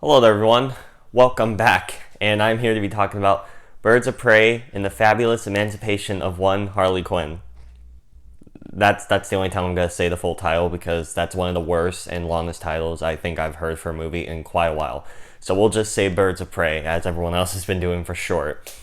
Hello there, everyone. Welcome back, and I'm here to be talking about Birds of Prey and the Fabulous Emancipation of One Harley Quinn. That's the only time I'm gonna say the full title because that's one of the worst and longest titles I think I've heard for a movie in quite a while. So we'll just say Birds of Prey, as everyone else has been doing for short.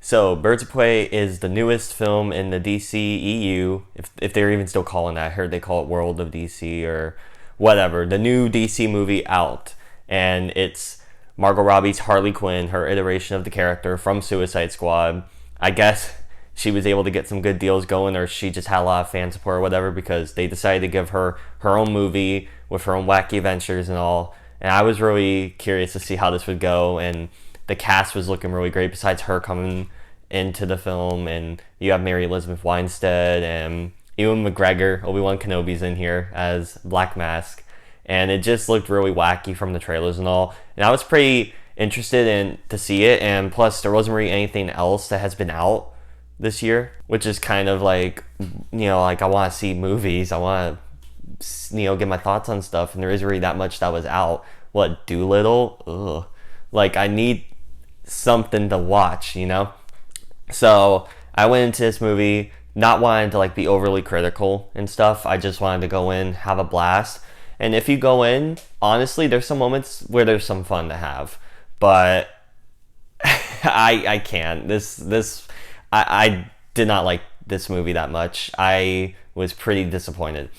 So, Birds of Prey is the newest film in the DC EU, if they're even still calling that. I heard they call it World of DC or whatever. The new DC movie out. And it's Margot Robbie's Harley Quinn, her iteration of the character from Suicide Squad. I guess she was able to get some good deals going, or she just had a lot of fan support or whatever, because they decided to give her her own movie with her own wacky adventures and all. And I was really curious to see how this would go, and the cast was looking really great besides her coming into the film. And you have Mary Elizabeth Winstead and Ewan McGregor, Obi-Wan Kenobi's in here as Black Mask. And it just looked really wacky from the trailers and all. And I was pretty interested in to see it. And plus, there wasn't really anything else that has been out this year, which is kind of like, like I want to see movies. I want to, get my thoughts on stuff. And there isn't really that much that was out. What, Doolittle? Ugh. Like, I need something to watch. So I went into this movie not wanting to be overly critical and stuff. I just wanted to go in, have a blast. And if you go in, honestly, there's some moments where there's some fun to have, but I can't. I did not like this movie that much. I was pretty disappointed.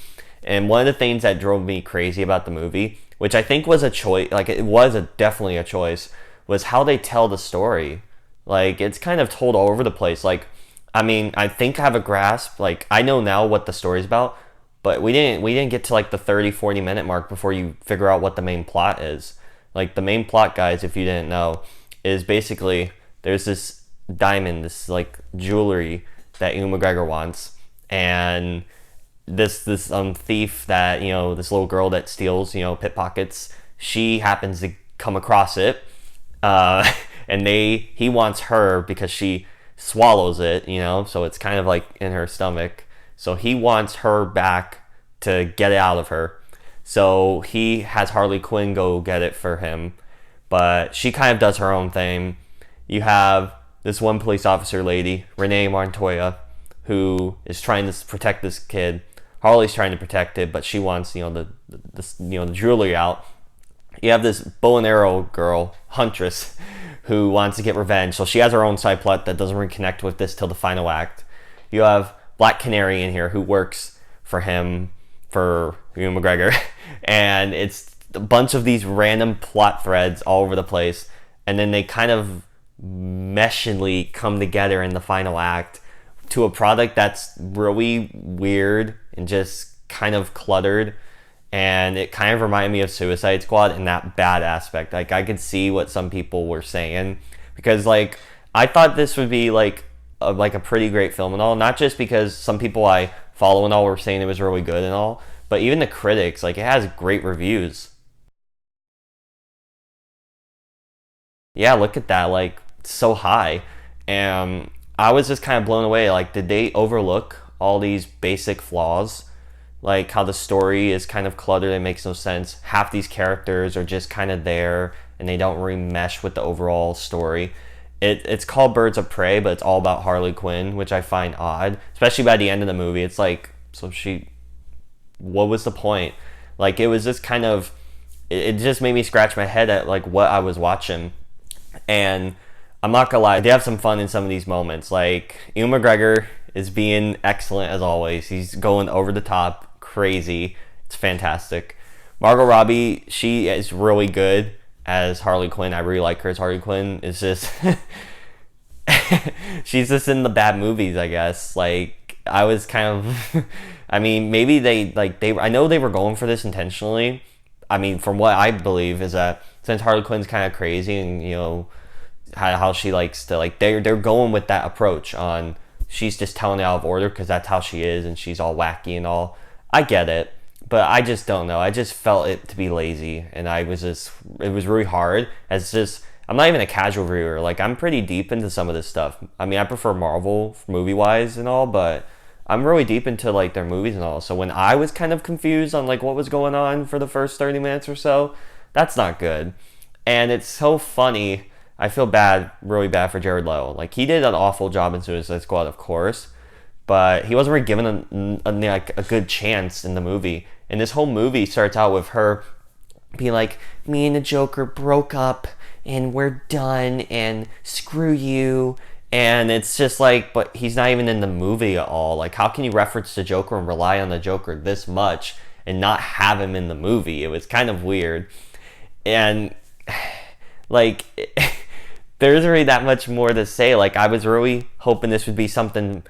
And one of the things that drove me crazy about the movie, which I think was a choice, it was definitely a choice, was how they tell the story. It's kind of told all over the place. I think I have a grasp. I know now what the story's about, but we didn't get to the 30-40 minute mark before you figure out what the main plot is. The main plot, guys, if you didn't know, is basically there's this diamond, this jewelry that Ewan McGregor wants, and this thief that this little girl that steals pickpockets, she happens to come across it, and he wants her because she swallows it, so it's kind of in her stomach. So he wants her back to get it out of her. So he has Harley Quinn go get it for him. But she kind of does her own thing. You have this one police officer lady, Renee Montoya, who is trying to protect this kid. Harley's trying to protect it, but she wants, the jewelry out. You have this bow and arrow girl, Huntress, who wants to get revenge. So she has her own side plot that doesn't really connect with this till the final act. You have Black Canary in here who works for him, for Ewan McGregor, and it's a bunch of these random plot threads all over the place, and then they kind of meshingly come together in the final act to a product that's really weird and just kind of cluttered. And it kind of reminded me of Suicide Squad in that bad aspect. I could see what some people were saying, because I thought this would be a pretty great film and all, not just because some people I follow and all were saying it was really good and all, but even the critics, it has great reviews. Yeah, look at that, it's so high. And I was just kind of blown away. Did they overlook all these basic flaws? How the story is kind of cluttered and makes no sense. Half these characters are just kind of there and they don't really mesh with the overall story. It's called Birds of Prey, but it's all about Harley Quinn, which I find odd, especially by the end of the movie. It's what was the point? It was just kind of, it just made me scratch my head at what I was watching. And I'm not gonna lie, they have some fun in some of these moments. Ewan McGregor is being excellent as always. He's going over the top, crazy. It's fantastic. Margot Robbie, she is really good as Harley Quinn. I really like her as Harley Quinn. It's just she's just in the bad movies, I guess. I was kind of maybe they I know they were going for this intentionally. From what I believe is that since Harley Quinn's kind of crazy and how she likes to they're going with that approach on, she's just telling it out of order because that's how she is and she's all wacky and all. I get it. But I just don't know. I just felt it to be lazy, and it was really hard. I'm not even a casual viewer. I'm pretty deep into some of this stuff. I prefer Marvel movie-wise and all, but I'm really deep into their movies and all. So when I was kind of confused on what was going on for the first 30 minutes or so, that's not good. And it's so funny. I feel bad, really bad for Jared Leto. Like, he did an awful job in Suicide Squad, of course, but he wasn't really given like a good chance in the movie. And this whole movie starts out with her being like, me and the Joker broke up and we're done and screw you. And it's just like, but he's not even in the movie at all. Like, how can you reference the Joker and rely on the Joker this much and not have him in the movie? It was kind of weird. And like, there's really that much more to say. Like, I was really hoping this would be something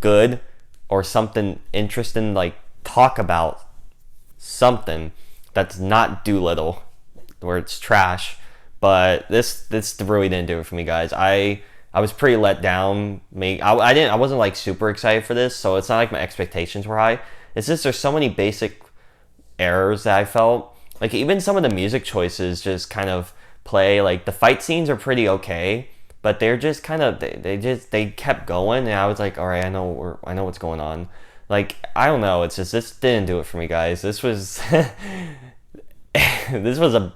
good or something interesting, like talk about something that's not Doolittle, where it's trash. But this really didn't do it for me, guys. I was pretty let down. I wasn't like super excited for this, so it's not like my expectations were high. It's just there's so many basic errors that I felt. Like, even some of the music choices just kind of play. Like, the fight scenes are pretty okay, but they're just kind of they kept going, and I was like, all right, I know what's going on. Like, I don't know. It's just, this didn't do it for me, guys. This was this was a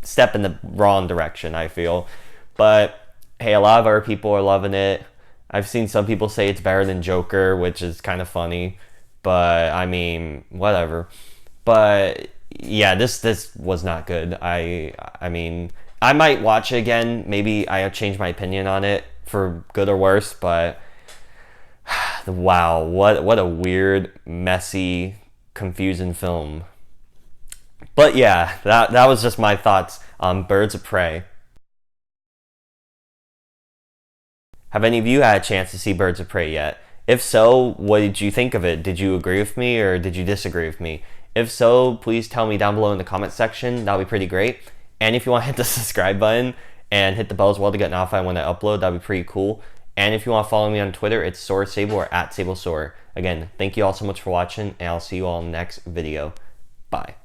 step in the wrong direction, I feel. But hey, a lot of other people are loving it. I've seen some people say it's better than Joker, which is kind of funny. But I mean, whatever. But yeah, this was not good. I mean, I might watch it again. Maybe I have changed my opinion on it for good or worse. But wow, what a weird, messy, confusing film. But yeah, that was just my thoughts on Birds of Prey. Have any of you had a chance to see Birds of Prey yet? If so, what did you think of it? Did you agree with me or did you disagree with me? If so, please tell me down below in the comment section. That would be pretty great. And if you want to hit the subscribe button and hit the bell as well to get notified when I upload, that would be pretty cool. And if you want to follow me on Twitter, it's SoraSable or @SableSora. Again, thank you all so much for watching, and I'll see you all in the next video. Bye.